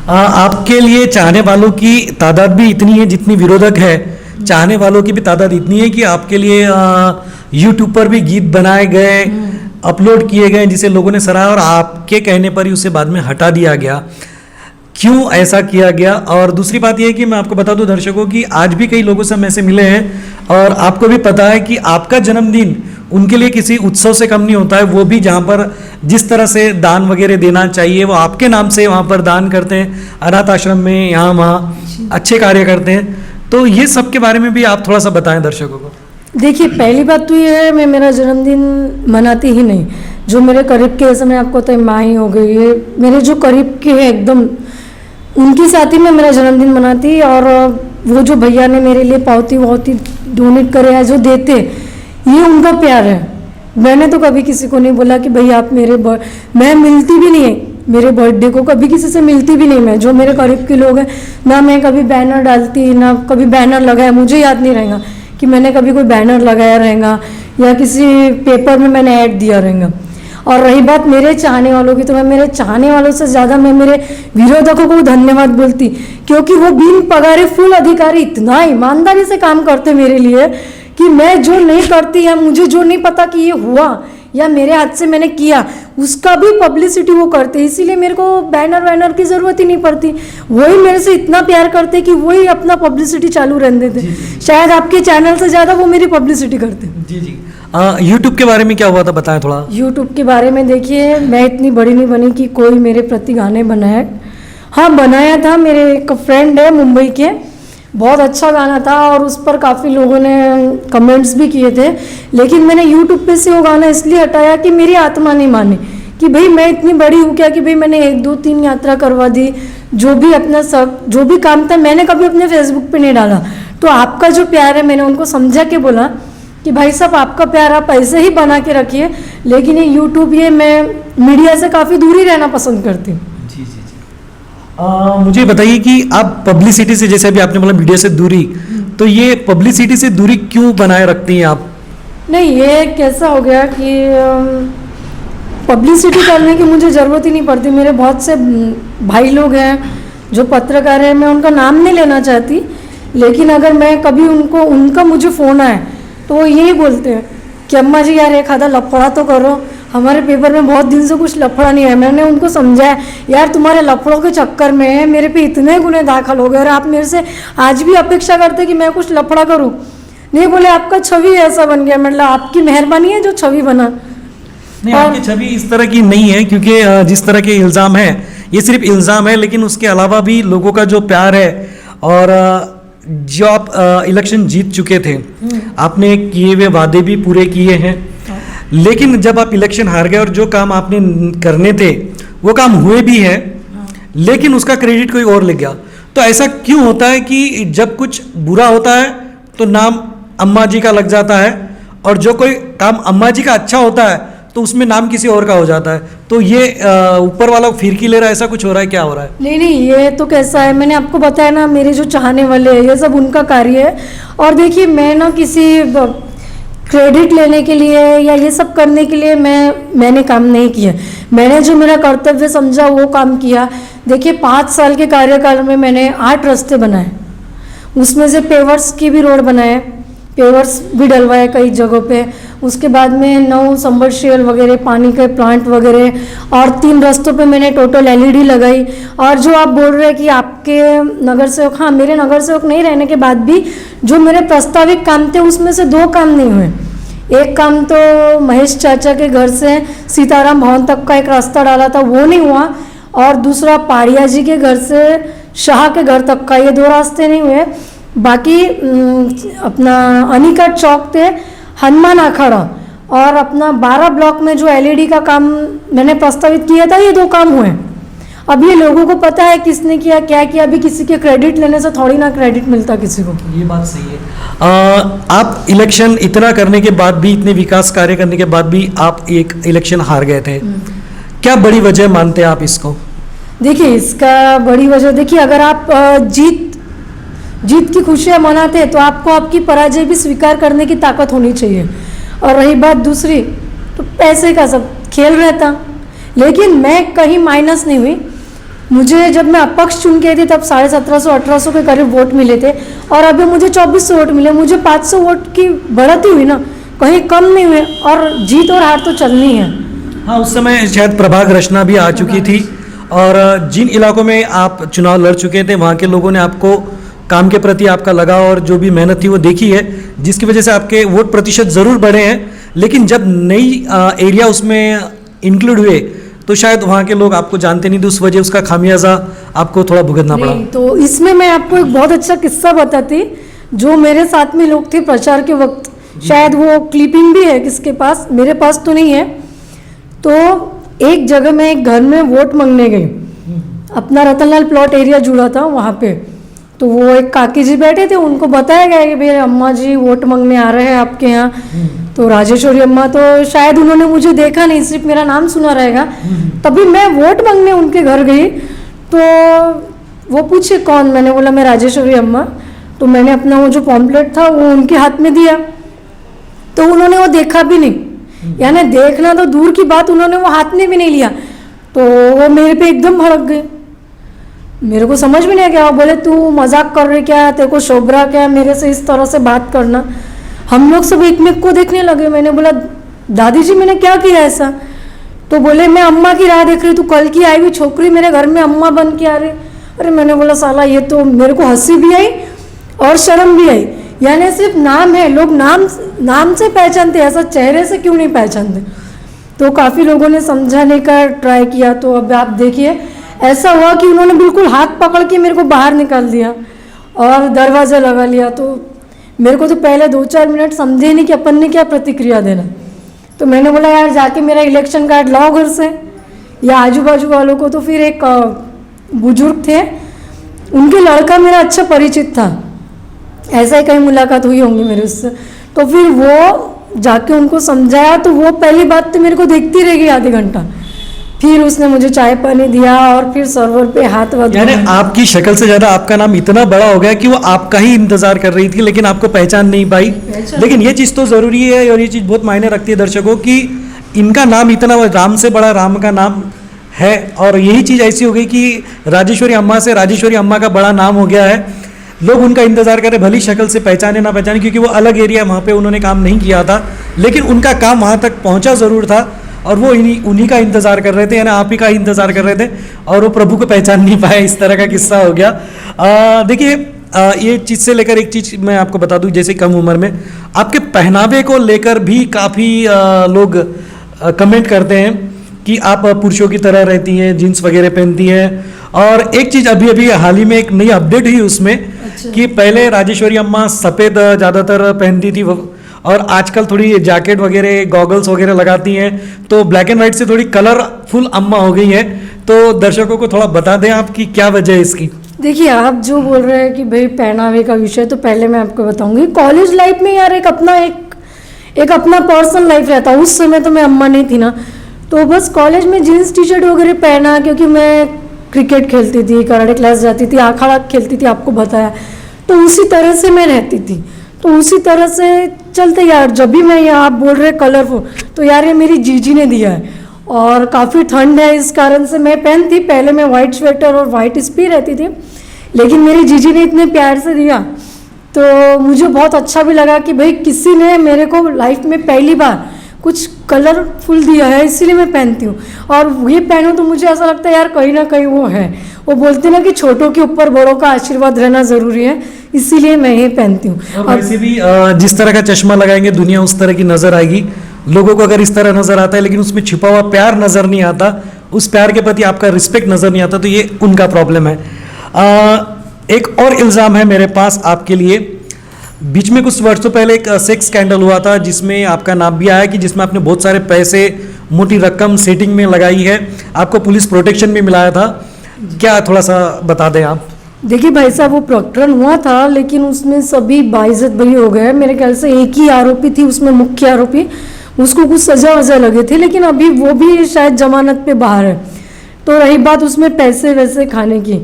आपके लिए चाहने वालों की तादाद भी इतनी है जितनी विरोधक है, चाहने वालों की भी तादाद इतनी है कि आपके लिए यूट्यूब पर भी गीत बनाए गए, अपलोड किए गए, जिसे लोगों ने सराहा, और आपके कहने पर ही उसे बाद में हटा दिया गया। क्यों ऐसा किया गया? और दूसरी बात यह है कि मैं आपको बता दूं दर्शकों कि आज भी कई लोगों से हम ऐसे मिले हैं, और आपको भी पता है कि आपका जन्मदिन उनके लिए किसी उत्सव से कम नहीं होता है। वो भी जहाँ पर जिस तरह से दान वगैरह देना चाहिए वो आपके नाम से वहाँ पर दान करते हैं, अनाथ आश्रम में, यहाँ वहाँ अच्छे कार्य करते हैं। तो ये सब के बारे में भी आप थोड़ा सा बताएं दर्शकों को।
देखिए पहली बात तो ये है, मैं मेरा जन्मदिन मनाती ही नहीं। जो मेरे करीब के, जैसे मैं आपको तो माँ ही हो गई है, मेरे जो करीब के हैं एकदम, उनकी साथ ही मैं मेरा जन्मदिन मनाती। और वो जो भैया ने मेरे लिए पावती वावती डोनेट करे या जो देते, ये उनका प्यार है। मैंने तो कभी किसी को नहीं बोला कि भैया आप मेरे मैं मिलती भी नहीं है, मेरे बर्थडे को कभी किसी से मिलती भी नहीं। मैं जो मेरे करीब के लोग हैं, ना मैं कभी बैनर डालती, ना कभी बैनर लगाया, मुझे याद नहीं रहेगा कि मैंने कभी कोई बैनर लगाया रहेगा या किसी पेपर में मैंने ऐड दिया रहेगा। और रही बात मेरे चाहने वालों की, तो मैं मेरे चाहने वालों से ज़्यादा मैं मेरे विरोधकों को धन्यवाद बोलती, क्योंकि वो बिन पगारे फुल अधिकारी इतना ईमानदारी से काम करते मेरे लिए कि मैं जो नहीं करती या मुझे जो नहीं पता कि ये हुआ या मेरे हाथ से मैंने किया, उसका भी पब्लिसिटी वो करते। इसीलिए मेरे को बैनर वैनर की ज़रूरत ही नहीं पड़ती। वही मेरे से इतना प्यार करते कि वही अपना पब्लिसिटी चालू रहने देते। शायद आपके चैनल से ज़्यादा वो मेरी पब्लिसिटी करते।
जी जी। यूट्यूब के बारे में क्या हुआ था, बताएं थोड़ा।
यूट्यूब के बारे में देखिए, मैं इतनी बड़ी नहीं बनी कि कोई मेरे प्रति गाने बनाए। हाँ बनाया था, मेरे एक फ्रेंड है मुंबई के, बहुत अच्छा गाना था और उस पर काफ़ी लोगों ने कमेंट्स भी किए थे। लेकिन मैंने यूट्यूब पे से वो गाना इसलिए हटाया कि मेरी आत्मा नहीं मानी कि भाई मैं इतनी बड़ी हूँ क्या कि भाई मैंने 1 2 3 यात्रा करवा दी। जो भी अपना सब जो भी काम था मैंने कभी अपने फेसबुक पे नहीं डाला। तो आपका जो प्यार है, मैंने उनको समझा के बोला कि भाई साहब आपका प्यार आप ऐसे ही बना के रखिए, लेकिन ये यूट्यूब, ये मैं मीडिया से काफ़ी दूरी रहना पसंद करती हूँ।
जी जी जी। मुझे बताइए कि आप पब्लिसिटी से, जैसे अभी आपने बोला मीडिया से दूरी, तो ये पब्लिसिटी से दूरी क्यों बनाए रखती हैं आप?
नहीं, ये कैसा हो गया कि पब्लिसिटी करने की मुझे ज़रूरत ही नहीं पड़ती। मेरे बहुत से भाई लोग हैं जो पत्रकार हैं, मैं उनका नाम नहीं लेना चाहती, लेकिन अगर मैं कभी उनका मुझे फ़ोन आए तो वो यही बोलते हैं कि अम्मा जी यार एक आधा लफड़ा तो करो, हमारे पेपर में बहुत दिन से कुछ लफड़ा नहीं है। मैंने उनको समझाया यार तुम्हारे लफड़ों के चक्कर में मेरे पे इतने गुने दाखिल हो गए और आप मेरे से आज भी अपेक्षा करते कि मैं कुछ लफड़ा करूं। नहीं, बोले आपका छवि ऐसा बन गया, मतलब आपकी मेहरबानी है जो छवि बना।
नहीं, आपकी छवि इस तरह की नहीं है, क्योंकि जिस तरह के इल्ज़ाम है ये सिर्फ इल्ज़ाम है, लेकिन उसके अलावा भी लोगों का जो प्यार है, और जो आप इलेक्शन जीत चुके थे, आपने किए हुए वादे भी पूरे किए हैं, लेकिन जब आप इलेक्शन हार गए और जो काम आपने करने थे वो काम हुए भी है, लेकिन उसका क्रेडिट कोई और ले गया। तो ऐसा क्यों होता है कि जब कुछ बुरा होता है तो नाम अम्मा जी का लग जाता है, और जो कोई काम अम्मा जी का अच्छा होता है तो उसमें नाम किसी और का हो जाता है? तो ये ऊपर वाला फिरकी ले रहा है, ऐसा कुछ हो रहा है, क्या हो रहा है?
नहीं नहीं, ये तो कैसा है, मैंने आपको बताया ना, मेरे जो चाहने वाले हैं ये सब उनका कार्य है। और देखिए मैं ना किसी क्रेडिट लेने के लिए या ये सब करने के लिए मैंने काम नहीं किया। मैंने जो मेरा कर्तव्य समझा वो काम किया। देखिए 5 साल के कार्यकाल में मैंने 8 रास्ते बनाए, उसमें से पेवर्स की भी रोड बनाए, पेवर्स भी डलवाए कई जगहों पे। उसके बाद में 9 सबमर्सिबल वगैरह, पानी के प्लांट वगैरह, और 3 रास्तों पे मैंने टोटल एलईडी लगाई। और जो आप बोल रहे हैं कि आपके नगर सेवक, हाँ मेरे नगर सेवक नहीं रहने के बाद भी जो मेरे प्रस्तावित काम थे उसमें से 2 काम नहीं हुए। एक काम तो महेश चाचा के घर से सीताराम भवन तक का एक रास्ता डाला था, वो नहीं हुआ। और दूसरा पाड़िया जी के घर से शाह के घर तक का, ये 2 रास्ते नहीं हुए। बाकी अपना अनिका चौक थे, हनुमान अखाड़ा, और अपना 12 ब्लॉक में जो एलईडी का काम मैंने प्रस्तावित किया था, ये 2 काम हुए। अब ये लोगों को पता है किसने किया क्या किया। अभी किसी के क्रेडिट लेने से थोड़ी ना क्रेडिट मिलता किसी को।
ये बात सही है। आप इलेक्शन इतना करने के बाद भी, इतने विकास कार्य करने के बाद भी आप एक इलेक्शन हार गए थे, क्या बड़ी वजह मानते हैं आप इसको?
देखिए इसका बड़ी वजह, देखिए अगर आप जीत की खुशियाँ मनाते हैं तो आपको आपकी पराजय भी स्वीकार करने की ताकत होनी चाहिए। और रही बात दूसरी, तो पैसे का सब खेल रहता, लेकिन मैं कहीं माइनस नहीं हुई। मुझे जब मैं अपक्ष चुन के थी तब 1750-1800 के करीब वोट मिले थे, और अभी मुझे 2400 वोट मिले। मुझे 500 वोट की बढ़त ही हुई ना, कहीं कम नहीं हुए। और जीत और हार तो चलनी है।
हाँ, उस समय शायद प्रभाग रचना भी आ चुकी थी, और जिन इलाकों में आप चुनाव लड़ चुके थे वहाँ के लोगों ने आपको काम के प्रति आपका लगाव और जो भी मेहनत थी वो देखी है, जिसकी वजह से आपके वोट प्रतिशत ज़रूर बढ़े हैं। लेकिन जब नई एरिया उसमें इंक्लूड हुए तो शायद वहाँ के लोग आपको जानते नहीं थे, उस वजह उसका खामियाजा आपको थोड़ा भुगतना पड़ा।
तो इसमें मैं आपको एक बहुत अच्छा किस्सा बताती, जो मेरे साथ में लोग थे प्रचार के वक्त, शायद वो क्लिपिंग भी है किसके पास, मेरे पास तो नहीं है। तो एक जगह मैं एक घर में वोट मांगने गई, अपना रतनलाल प्लॉट एरिया जुड़ा था वहाँ पे। तो वो एक काकी जी बैठे थे, उनको बताया गया कि भैया अम्मा जी वोट मांगने आ रहे हैं आपके यहाँ। तो राजेश्वरी अम्मा, तो शायद उन्होंने मुझे देखा नहीं, सिर्फ मेरा नाम सुना रहेगा। तभी मैं वोट मांगने उनके घर गई, तो वो पूछे कौन, मैंने बोला मैं राजेश्वरी अम्मा। तो मैंने अपना वो जो पॉम्पलेट था वो उनके हाथ में दिया, तो उन्होंने वो देखा भी नहीं, यानी देखना तो दूर की बात, उन्होंने वो हाथ में भी नहीं लिया। तो वो मेरे पे एकदम भड़क गए, मेरे को समझ में नहीं आया। बोले तू मजाक कर रही क्या, तेरे को शोभ रहा क्या मेरे से इस तरह से बात करना। हम लोग सब एक में को देखने लगे। मैंने बोला दादी जी मैंने क्या किया ऐसा? तो बोले मैं अम्मा की राह देख रही, तू कल की आई हुई छोकरी मेरे घर में अम्मा बन के आ रही। अरे मैंने बोला साला ये तो, मेरे को हंसी भी आई और शर्म भी आई। यानी सिर्फ नाम है, लोग नाम से पहचानते, ऐसा चेहरे से क्यों नहीं पहचानते। तो काफ़ी लोगों ने समझाने का ट्राई किया। तो अब आप देखिए ऐसा हुआ कि उन्होंने बिल्कुल हाथ पकड़ के मेरे को बाहर निकाल दिया और दरवाज़ा लगा लिया। तो मेरे को तो पहले 2-4 मिनट समझे नहीं कि अपन ने क्या प्रतिक्रिया देना। तो मैंने बोला यार जाके मेरा इलेक्शन कार्ड लाओ घर से या आजू बाजू वालों को। तो फिर एक बुजुर्ग थे, उनके लड़का मेरा अच्छा परिचित था, ऐसा ही कहीं मुलाकात हुई होंगी मेरे उससे। तो फिर वो जाके उनको समझाया, तो वो पहली बात तो मेरे को देखती रह गई आधे घंटा। फिर उसने मुझे चाय पानी दिया और फिर सर्वर पे हाथ वध।
यानी आपकी शक्ल से ज़्यादा आपका नाम इतना बड़ा हो गया कि वो आपका ही इंतजार कर रही थी, लेकिन आपको पहचान नहीं पाई। लेकिन ये चीज़ तो ज़रूरी है और ये चीज़ बहुत मायने रखती है दर्शकों की इनका नाम इतना, राम से बड़ा राम का नाम है। और यही चीज़ ऐसी हो गई कि राजेश्वरी अम्मा से राजेश्वरी अम्मा का बड़ा नाम हो गया है। लोग उनका इंतजार करें, भली शक्ल से पहचाने ना पहचाने, क्योंकि वो अलग एरिया वहाँ पे उन्होंने काम नहीं किया था, लेकिन उनका काम वहाँ तक पहुँचा ज़रूर था और वो उन्हीं का इंतज़ार कर रहे थे, यानी आप ही का इंतज़ार कर रहे थे और वो प्रभु को पहचान नहीं पाए। इस तरह का किस्सा हो गया। देखिए ये चीज़ से लेकर एक चीज़ मैं आपको बता दूं, जैसे कम उम्र में आपके पहनावे को लेकर भी काफ़ी लोग कमेंट करते हैं कि आप पुरुषों की तरह रहती हैं, जीन्स वगैरह पहनती हैं। और एक चीज़ अभी हाल ही में एक नई अपडेट हुई उसमें कि पहले राजेश्वरी अम्मा सफ़ेद ज़्यादातर पहनती थी और आजकल थोड़ी जैकेट वगैरह गॉगल्स वगैरह लगाती हैं, तो ब्लैक एंड वाइट से थोड़ी कलरफुल अम्मा हो गई है। तो दर्शकों को थोड़ा बता दें आप कि क्या वजह है इसकी।
देखिए आप जो बोल रहे हैं कि भाई पहनावे का विषय, तो पहले मैं आपको बताऊंगी कॉलेज लाइफ में यार एक अपना पर्सनल लाइफ रहता। उस समय तो मैं अम्मा नहीं थी ना, तो बस कॉलेज में जीन्स टी शर्ट वगैरह पहना, क्योंकि मैं क्रिकेट खेलती थी, कराटे क्लास जाती थी, अखाड़ा खेलती थी, आपको बताया। तो उसी तरह से मैं रहती थी, तो उसी तरह से चलते यार, जब भी मैं यहाँ आप बोल रहे कलरफुल, तो यार ये मेरी जीजी ने दिया है और काफ़ी ठंड है, इस कारण से मैं पहनती, पहले मैं वाइट स्वेटर और वाइट स्पी रहती थी, लेकिन मेरी जीजी ने इतने प्यार से दिया तो मुझे बहुत अच्छा भी लगा कि भाई किसी ने मेरे को लाइफ में पहली बार कुछ कलरफुल दिया है, इसीलिए मैं पहनती हूँ। और ये पहनूँ तो मुझे ऐसा लगता है यार कहीं ना कहीं वो है, वो बोलते ना कि छोटों के ऊपर बड़ों का आशीर्वाद रहना ज़रूरी है, इसीलिए मैं ये पहनती हूँ।
और वैसे भी जिस तरह का चश्मा लगाएंगे दुनिया उस तरह की नजर आएगी। लोगों को अगर इस तरह नजर आता है लेकिन उसमें छिपा हुआ प्यार नजर नहीं आता, उस प्यार के प्रति आपका रिस्पेक्ट नजर नहीं आता, तो ये उनका प्रॉब्लम है। एक और इल्ज़ाम है मेरे पास आपके लिए। बीच में कुछ वर्षों पहले एक सेक्स स्कैंडल हुआ था जिसमें आपका नाम भी आया कि जिसमें आपने बहुत सारे पैसे, मोटी रकम सेटिंग में लगाई है, आपको पुलिस प्रोटेक्शन भी मिलाया था। क्या थोड़ा सा बता दें आप?
देखिए भाई साहब, वो प्रकरण हुआ था लेकिन उसमें सभी बाइज्जत बरी हो गए। मेरे ख्याल से एक ही आरोपी थी उसमें, मुख्य आरोपी, उसको कुछ सजा वजा लगे थे, लेकिन अभी वो भी शायद जमानत पे बाहर है। तो रही बात उसमें पैसे वैसे खाने की,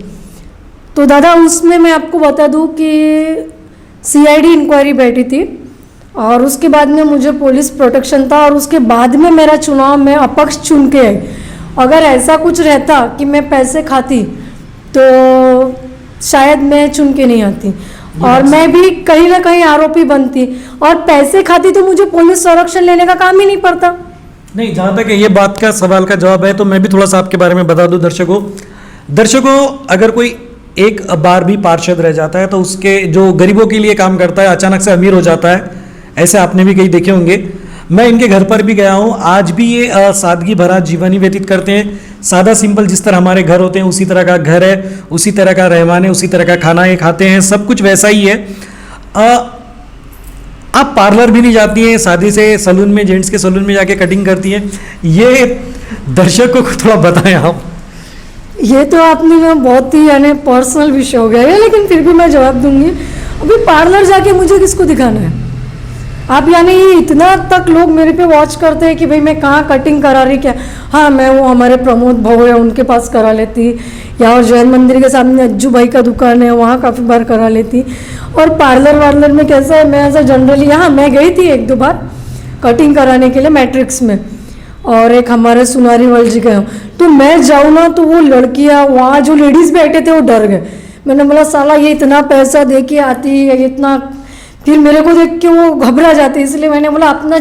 तो दादा उसमें मैं आपको बता दूं कि सीआईडी इंक्वायरी बैठी थी और उसके बाद में मुझे पुलिस प्रोटेक्शन था और उसके बाद में मेरा चुनाव मैं अपक्ष चुन के आई। अगर ऐसा कुछ रहता कि मैं पैसे खाती तो शायद मैं चुन के नहीं आती और मैं भी कहीं ना कहीं आरोपी बनती, और पैसे खाती तो मुझे पुलिस संरक्षण लेने का काम ही नहीं पड़ता।
नहीं, जहाँ तक ये बात का सवाल का जवाब है तो मैं भी थोड़ा सा आपके बारे में बता दूं दर्शकों, अगर कोई एक बार भी पार्षद रह जाता है तो उसके जो गरीबों के लिए काम करता है अचानक से अमीर हो जाता है। ऐसे आपने भी कई देखे होंगे। मैं इनके घर पर भी गया हूँ, आज भी ये सादगी भरा जीवन ही व्यतीत करते हैं। सादा सिंपल जिस तरह हमारे घर होते हैं उसी तरह का घर है, उसी तरह का रहमान है, उसी तरह का खाना ये खाते हैं, सब कुछ वैसा ही है। आप पार्लर भी नहीं जाती हैं, शादी से सैलून में, जेंट्स के सैलून में जाके कटिंग करती हैं। ये दर्शकों को थोड़ा बताएं आप।
ये तो आपने ना बहुत ही यानी पर्सनल विषय हो गया है, लेकिन फिर भी मैं जवाब दूंगी। अभी पार्लर जाके मुझे किसको दिखाना है? आप यानी इतना तक लोग मेरे पे वॉच करते हैं कि भाई मैं कहाँ कटिंग करा रही क्या। हाँ, मैं वो हमारे प्रमोद भाऊ है उनके पास करा लेती, या और जैन मंदिर के सामने अज्जू भाई का दुकान है वहाँ काफ़ी बार करा लेती। और पार्लर में कैसा है, मैं ऐसा जनरली, यहाँ मैं गई थी एक दो बार कटिंग कराने के लिए मैट्रिक्स में, और एक हमारे सुनारी वर्ल्ड जी गए, तो मैं जाऊँ ना तो वो लड़कियाँ वहाँ जो लेडीज़ बैठे थे वो डर गए। मैंने बोला साला ये इतना पैसा दे के आती है, इतना, फिर मेरे को देख के वो घबरा जाते, इसलिए मैंने बोला अपना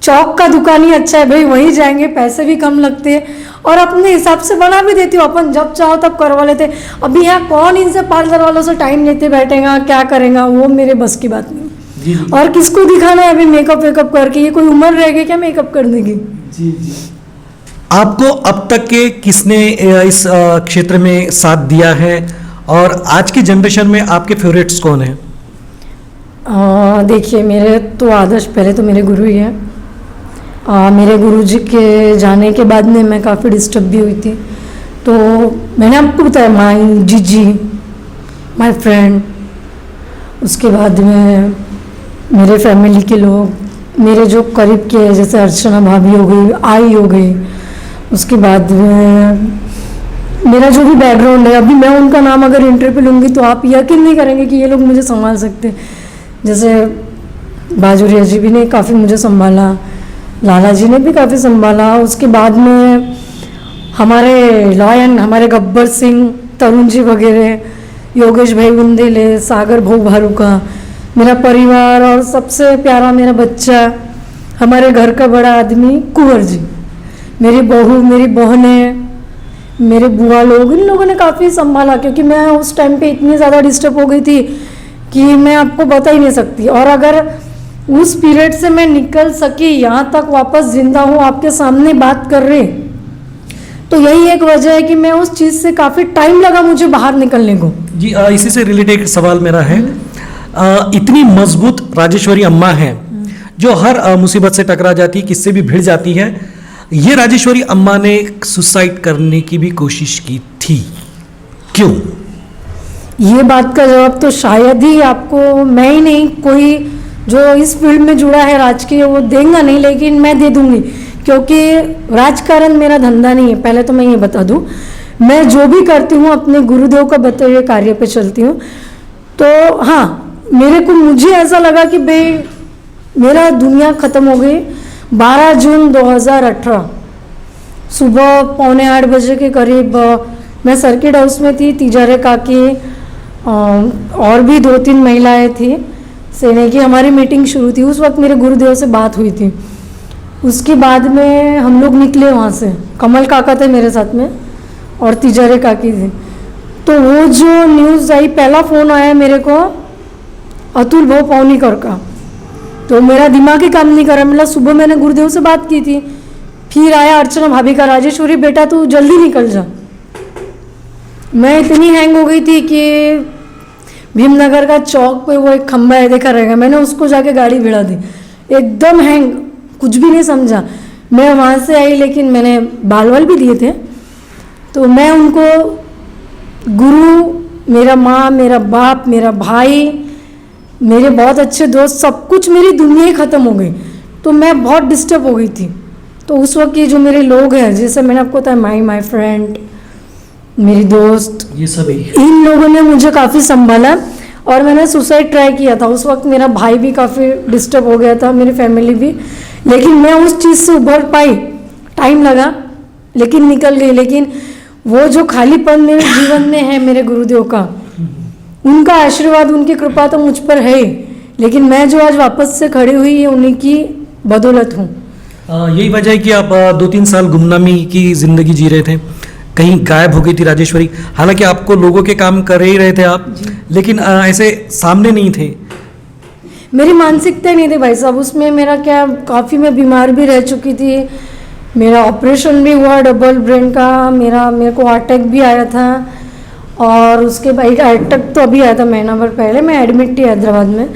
चौक का दुकान ही अच्छा है भाई, वहीं जाएंगे, पैसे भी कम लगते हैं और अपने हिसाब से बना भी देती हूँ, अपन जब चाहो तब करवा लेते। अभी यहाँ कौन इनसे पार्लर वालों से टाइम लेते बैठेगा, क्या करेगा, वो मेरे बस की बात नहीं।
जी।
और किसको दिखाना है अभी मेकअप वेकअप करके, ये कोई उम्र रह गई क्या मेकअप करने की?
जी। आपको अब तक के किसने इस क्षेत्र में साथ दिया है और आज की जनरेशन में आपके फेवरेट्स कौन हैं?
देखिए, मेरे तो आदर्श पहले तो मेरे गुरु ही हैं। मेरे गुरुजी के जाने के बाद में मैं काफ़ी डिस्टर्ब भी हुई थी, तो मैंने आपको बताया माई जीजी, माय फ्रेंड, उसके बाद में मेरे फैमिली के लोग, मेरे जो करीब के जैसे अर्चना भाभी हो गई, आई हो गई, उसके बाद में मेरा जो भी बैकग्राउंड है, अभी मैं उनका नाम अगर इंटरव्यू लूँगी तो आप यकीन नहीं करेंगे कि ये लोग मुझे संभाल सकते। जैसे बाजुरिया जी भी ने काफ़ी मुझे संभाला, लाला जी ने भी काफ़ी संभाला, उसके बाद में हमारे लॉयन, हमारे गब्बर सिंह, तरुण जी वगैरह, योगेश भाई बुंदेले, सागर भाऊ भारूका, मेरा परिवार और सबसे प्यारा मेरा बच्चा, हमारे घर का बड़ा आदमी कुंवर जी, मेरी बहू, मेरी बहनें, मेरे बुआ लोग, इन लोगों ने काफ़ी संभाला, क्योंकि मैं उस टाइम पे इतनी ज़्यादा डिस्टर्ब हो गई थी कि मैं आपको बता ही नहीं सकती। और अगर उस पीरियड से मैं निकल सकी, यहाँ तक वापस जिंदा हूँ, आपके सामने बात कर रही, तो यही एक वजह है कि मैं उस चीज़ से काफ़ी टाइम लगा मुझे बाहर निकलने को।
जी, इसी से रिलेटेड एक सवाल मेरा है। इतनी मजबूत राजेश्वरी अम्मा है जो हर मुसीबत से टकरा जाती, किससे भी भिड़ जाती है। ये राजेश्वरी अम्मा ने सुसाइड करने की भी कोशिश की थी, क्यों?
ये बात का जवाब तो शायद ही आपको, मैं ही नहीं, कोई जो इस फील्ड में जुड़ा है राजकीय, वो देगा नहीं, लेकिन मैं दे दूंगी, क्योंकि राजकारण मेरा धंधा नहीं है। पहले तो मैं ये बता दूं, मैं जो भी करती हूँ अपने गुरुदेव का बताए हुए कार्य पे चलती हूँ। तो हाँ, मुझे ऐसा लगा कि भाई मेरा दुनिया ख़त्म हो गई। 12 जून 2018 सुबह 7:45 बजे के करीब मैं सर्किट हाउस में थी। तिजारे काकी और भी 2-3 महिलाएं थी सेने की, हमारी मीटिंग शुरू थी। उस वक्त मेरे गुरुदेव से बात हुई थी। उसके बाद में हम लोग निकले वहाँ से। कमल काका थे मेरे साथ में और तिजारे काकी थी। तो वो जो न्यूज़ आई, पहला फ़ोन आया मेरे को अतुल भाऊ पौनीकर का। तो मेरा दिमाग ही काम नहीं कर रहा। मतलब सुबह मैंने गुरुदेव से बात की थी, फिर आया अर्चना भाभी का, राजेश्वरी बेटा तू जल्दी निकल जा। मैं इतनी हैंग हो गई थी कि भीमनगर का चौक पे वो एक खंबा है, देखा रहेगा, मैंने उसको जाके गाड़ी भिड़ा दी। एकदम हैंग, कुछ भी नहीं समझा। मैं वहाँ से आई, लेकिन मैंने बाल वाल भी दिए थे। तो मैं उनको गुरु, मेरा माँ, मेरा बाप, मेरा भाई, मेरे बहुत अच्छे दोस्त, सब कुछ, मेरी दुनिया ही ख़त्म हो गई। तो मैं बहुत डिस्टर्ब हो गई थी। तो उस वक्त ये जो मेरे लोग हैं, जैसे मैंने आपको बताया, माई फ्रेंड, मेरी दोस्त,
ये सभी
इन लोगों ने मुझे काफ़ी संभाला। और मैंने सुसाइड ट्राई किया था। उस वक्त मेरा भाई भी काफ़ी डिस्टर्ब हो गया था, मेरी फैमिली भी। लेकिन मैं उस चीज़ से उभर पाई, टाइम लगा लेकिन निकल गई। लेकिन वो जो खालीपन मेरे जीवन में है मेरे गुरुदेव का, उनका आशीर्वाद, उनकी कृपा तो मुझ पर है ही। लेकिन मैं जो आज वापस से खड़ी हुई, ये उन्हीं की बदौलत हूँ।
यही वजह है कि आप 2-3 साल गुमनामी की जिंदगी जी रहे थे, कहीं गायब हो गई थी राजेश्वरी। हालांकि आपको लोगों के काम कर ही रहे थे आप, लेकिन ऐसे सामने नहीं थे।
मेरी मानसिकता नहीं थी भाई साहब उसमें। मेरा क्या, काफ़ी मैं बीमार भी रह चुकी थी। मेरा ऑपरेशन भी हुआ डबल ब्रेन का। मेरे को अटैक भी आया था। और उसके बाद अटैक तो अभी आया था महीना भर पहले, मैं एडमिट थी हैदराबाद में।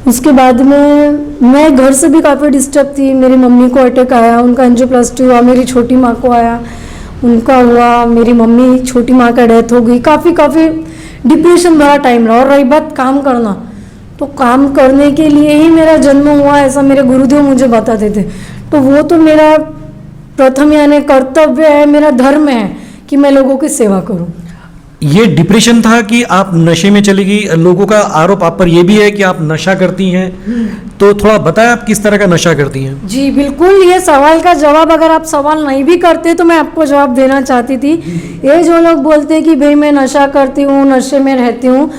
उसके बाद में मैं घर से भी काफ़ी डिस्टर्ब थी। मेरी मम्मी को अटैक आया, उनका एंजियोप्लास्टी हुआ। मेरी छोटी माँ को आया, उनका हुआ। मेरी मम्मी, छोटी माँ का डेथ हो गई। काफ़ी डिप्रेशन भरा टाइम रहा। और रही बात काम करना, तो काम करने के लिए ही मेरा जन्म हुआ, ऐसा मेरे गुरुदेव मुझे बताते थे। तो वो तो मेरा प्रथम यानी कर्तव्य है, मेरा धर्म है कि मैं लोगों की सेवा करूं।
ये डिप्रेशन था कि आप नशे में चली गई? लोगों का आरोप आप पर ये भी है कि आप नशा करती हैं, तो थोड़ा बताएं आप किस तरह का नशा करती हैं? जी
बिल्कुल, ये सवाल का जवाब, अगर आप सवाल नहीं भी करते तो मैं आपको जवाब देना चाहती थी। ये जो लोग बोलते हैं कि भाई मैं नशा करती हूँ, नशे में रहती हूँ,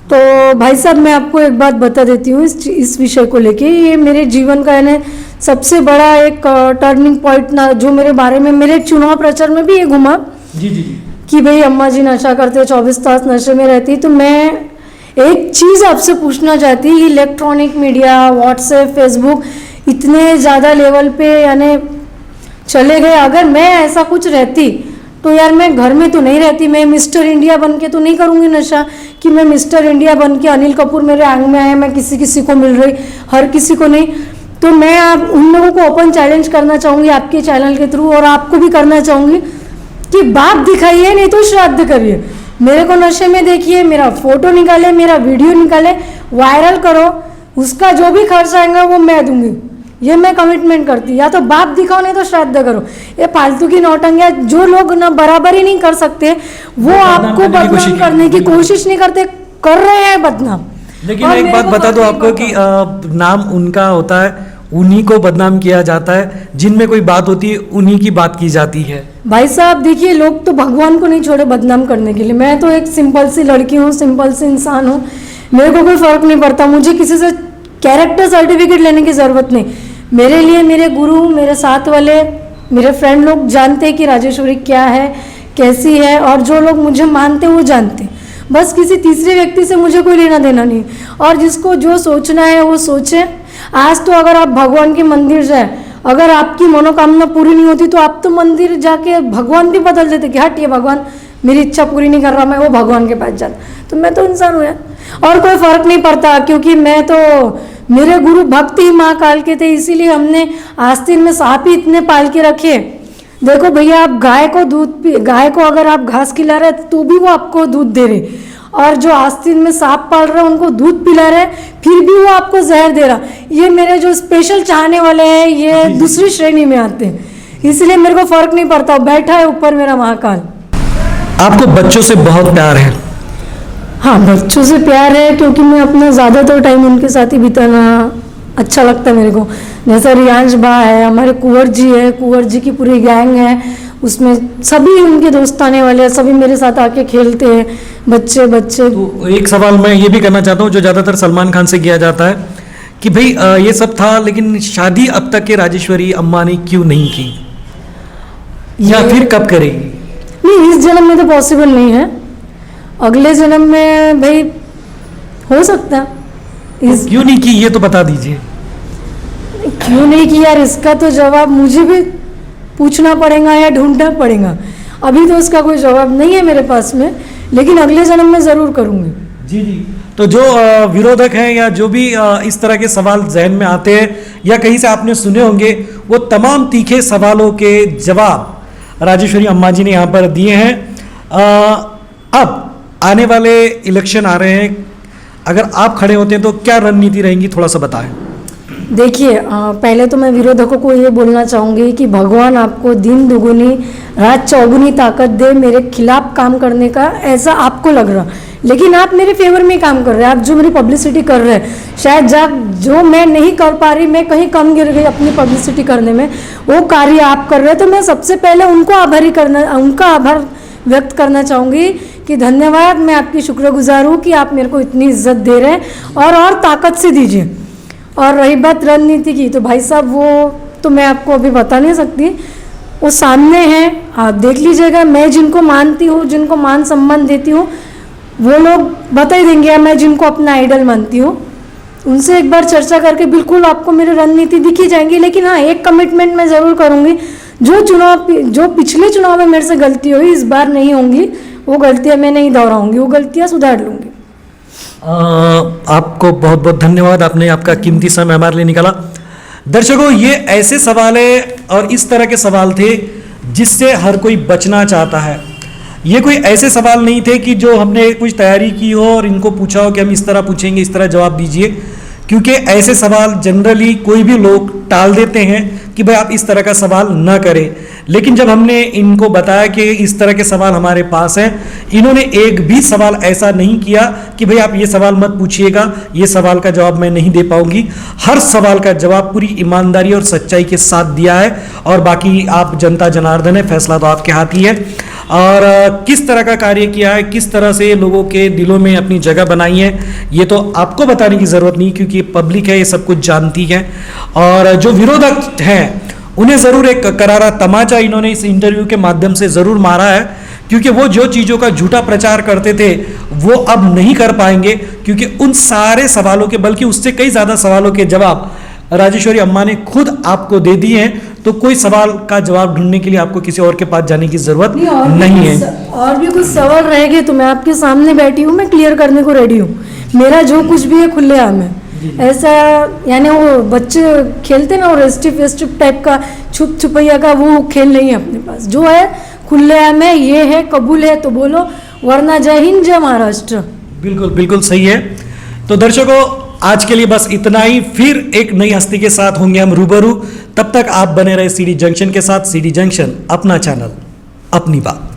तो भाई साहब मैं आपको एक बात बता देती हूँ इस विषय को लेके। ये मेरे जीवन का यानी सबसे बड़ा एक टर्निंग पॉइंट ना, जो मेरे बारे में मेरे चुनाव प्रचार में भी ये घुमा
जी
कि भाई अम्मा जी नशा करते, 24 तास नशे में रहती। तो मैं एक चीज़ आपसे पूछना चाहती, इलेक्ट्रॉनिक मीडिया, व्हाट्सएप, फेसबुक इतने ज़्यादा लेवल पे यानी चले गए। अगर मैं ऐसा कुछ रहती तो यार मैं घर में तो नहीं रहती। मैं मिस्टर इंडिया बन के तो नहीं करूँगी नशा कि मैं मिस्टर इंडिया बन के अनिल कपूर मेरे आंग में आया, मैं किसी को मिल रही, हर किसी को नहीं। तो मैं आप उन लोगों को ओपन चैलेंज करना चाहूँगी आपके चैनल के थ्रू, और आपको भी करना चाहूँगी कि बाप दिखाइए नहीं तो श्राद्ध करिए। मेरे को नशे में देखिए, मेरा फोटो निकाले, मेरा वीडियो निकाले, वायरल करो, उसका जो भी खर्च आएगा वो मैं दूंगी। ये मैं कमिटमेंट करती। या तो बाप दिखाओ नहीं तो श्राद्ध करो। ये फालतू की नौटंकियां, जो लोग ना बराबरी नहीं कर सकते वो आपको बदनाम करने की कोशिश नहीं करते, कर रहे हैं बदनाम।
लेकिन एक बात बता दो आपको कि नाम उनका होता है, उन्हीं को बदनाम किया जाता है, जिनमें कोई बात होती है उन्हीं की बात की जाती है।
भाई साहब देखिए, लोग तो भगवान को नहीं छोड़े बदनाम करने के लिए। मैं तो एक सिंपल सी लड़की हूँ, सिंपल सी इंसान हूँ, मेरे को कोई फर्क नहीं पड़ता। मुझे किसी से कैरेक्टर सर्टिफिकेट लेने की ज़रूरत नहीं। मेरे लिए मेरे गुरु, मेरे साथ वाले, मेरे फ्रेंड लोग जानते हैं कि राजेश्वरी क्या है, कैसी है, और जो लोग मुझे मानते हैं वो जानते हैं। बस किसी तीसरे व्यक्ति से मुझे कोई लेना देना नहीं। और जिसको जो सोचना है वो सोचे। आज तो अगर आप भगवान के मंदिर जाए, अगर आपकी मनोकामना पूरी नहीं होती तो आप तो मंदिर जाके भगवान भी बदल देते कि हट ये भगवान मेरी इच्छा पूरी नहीं कर रहा, मैं वो भगवान के पास जाता। तो मैं तो इंसान हूँ यार, और कोई फर्क नहीं पड़ता, क्योंकि मैं तो, मेरे गुरु भक्त ही महाकाल के थे, इसीलिए हमने आस्तीन में सांप ही इतने पाल के रखे। देखो भैया, आप गाय को अगर आप घास खिला रहे तो भी वो आपको दूध दे रहे, और जो आस्तीन में सांप पाल रहे उनको दूध पिला रहे फिर भी वो आपको जहर दे रहा। ये मेरे जो स्पेशल चाहने वाले हैं ये दूसरी श्रेणी में आते हैं, इसलिए मेरे को फर्क नहीं पड़ता। बैठा है ऊपर मेरा महाकाल।
आपको बच्चों से बहुत प्यार है?
हाँ, बच्चों से प्यार है, क्योंकि मैं अपना ज़्यादातर टाइम उनके साथ ही बिताना अच्छा लगता है मेरे को। जैसे रियांश बा है, हमारे कुंवर जी है, कुंवर जी की पूरी गैंग है, उसमें सभी उनके दोस्त आने वाले हैं, सभी मेरे साथ आके खेलते हैं, बच्चे बच्चे।
तो एक सवाल मैं ये भी करना चाहता हूँ जो ज़्यादातर सलमान खान से किया जाता है कि भाई ये सब था लेकिन शादी अब तक के राजेश्वरी अम्मा ने क्यों नहीं की, या
ये-
फिर कब करेगी?
नहीं, इस जन्म में तो पॉसिबल नहीं है, अगले जन्म में भाई हो सकता है। इस
क्यों नहीं की ये तो बता दीजिए।
क्यों नहीं किया यार, इसका तो जवाब मुझे भी पूछना पड़ेगा या ढूंढना पड़ेगा। अभी तो इसका कोई जवाब नहीं है मेरे पास में, लेकिन अगले जन्म में ज़रूर करूँगी।
जी जी। तो जो विरोधक हैं या जो भी इस तरह के सवाल जहन में आते हैं या कहीं से आपने सुने होंगे, वो तमाम तीखे सवालों के जवाब राजेश्वरी अम्मा जी ने यहाँ पर दिए हैं। अब आने वाले इलेक्शन आ रहे हैं, अगर आप खड़े होते हैं तो क्या रणनीति रहेंगी, थोड़ा सा बताएं।
देखिए, पहले तो मैं विरोधकों को ये बोलना चाहूँगी कि भगवान आपको दिन दुगुनी रात चौगुनी ताकत दे मेरे खिलाफ काम करने का, ऐसा आपको लग रहा, लेकिन आप मेरे फेवर में काम कर रहे हैं। आप जो मेरी पब्लिसिटी कर रहे हैं, शायद जो मैं नहीं कर पा रही, मैं कहीं कम गिर गई अपनी पब्लिसिटी करने में, वो कार्य आप कर रहे हैं, तो मैं सबसे पहले उनका आभार व्यक्त करना चाहूँगी कि धन्यवाद, मैं आपकी शुक्रगुजार हूँ कि आप मेरे को इतनी इज्जत दे रहे हैं और ताकत से दीजिए। और रही बात रणनीति की, तो भाई साहब वो तो मैं आपको अभी बता नहीं सकती, वो सामने हैं, आप देख लीजिएगा। मैं जिनको मानती हूँ, जिनको मान सम्मान देती हूँ, वो लोग बता ही देंगे, या मैं जिनको अपना आइडल मानती हूँ उनसे एक बार चर्चा करके बिल्कुल आपको मेरी रणनीति दिखी जाएंगी। लेकिन हाँ, एक कमिटमेंट मैं ज़रूर करूँगी, जो पिछले चुनाव में मेरे से गलती हुई इस बार नहीं होंगी, वो गलतियाँ मैं नहीं दोहराऊंगी, वो गलतियाँ सुधार लूँगी।
आपको बहुत बहुत धन्यवाद, आपने आपका कीमती समय हमारे लिए निकाला। दर्शकों, ये ऐसे सवाल है और इस तरह के सवाल थे जिससे हर कोई बचना चाहता है। ये कोई ऐसे सवाल नहीं थे कि जो हमने कुछ तैयारी की हो और इनको पूछा हो कि हम इस तरह पूछेंगे, इस तरह जवाब दीजिए, क्योंकि ऐसे सवाल जनरली कोई भी लोग टाल देते हैं कि भाई आप इस तरह का सवाल ना करें। लेकिन जब हमने इनको बताया कि इस तरह के सवाल हमारे पास हैं, इन्होंने एक भी सवाल ऐसा नहीं किया कि भाई आप ये सवाल मत पूछिएगा, ये सवाल का जवाब मैं नहीं दे पाऊंगी। हर सवाल का जवाब पूरी ईमानदारी और सच्चाई के साथ दिया है। और बाकी आप जनता जनार्दन है, फैसला तो आपके हाथ ही है। और किस तरह का कार्य किया है, किस तरह से लोगों के दिलों में अपनी जगह बनाई है, ये तो आपको बताने की ज़रूरत नहीं, क्योंकि पब्लिक है, ये सब कुछ जानती है। और जो विरोधक हैं उन्हें ज़रूर एक करारा तमाचा इन्होंने इस इंटरव्यू के माध्यम से ज़रूर मारा है, क्योंकि वो जो चीज़ों का झूठा प्रचार करते थे वो अब नहीं कर पाएंगे, क्योंकि उन सारे सवालों के, बल्कि उससे कई ज़्यादा सवालों के जवाब राजेश्वरी अम्मा ने खुद आपको दे दिए हैं। तो कोई सवाल का जवाब ढूंढने के लिए आपको किसी और के पास जाने की जरूरत नहीं है।
और भी कुछ सवाल रहेंगे तो मैं आपके सामने बैठी हूँ, मैं क्लियर करने को रेडी हूँ। मेरा जो कुछ भी है खुलेआम है, ऐसा यानी वो बच्चे खेलते ना, वो रेस्टिव टाइप का छुप छुपैया का वो खेल नहीं है अपने पास। जो है खुलेआम है, ये है, कबूल है तो बोलो, वरना जय हिंद जय महाराष्ट्र।
बिल्कुल बिल्कुल सही है। तो दर्शकों, आज के लिए बस इतना ही। फिर एक नई हस्ती के साथ होंगे हम रूबरू। तब तक आप बने रहे सीडी जंक्शन के साथ। सीडी जंक्शन, अपना चैनल, अपनी बात।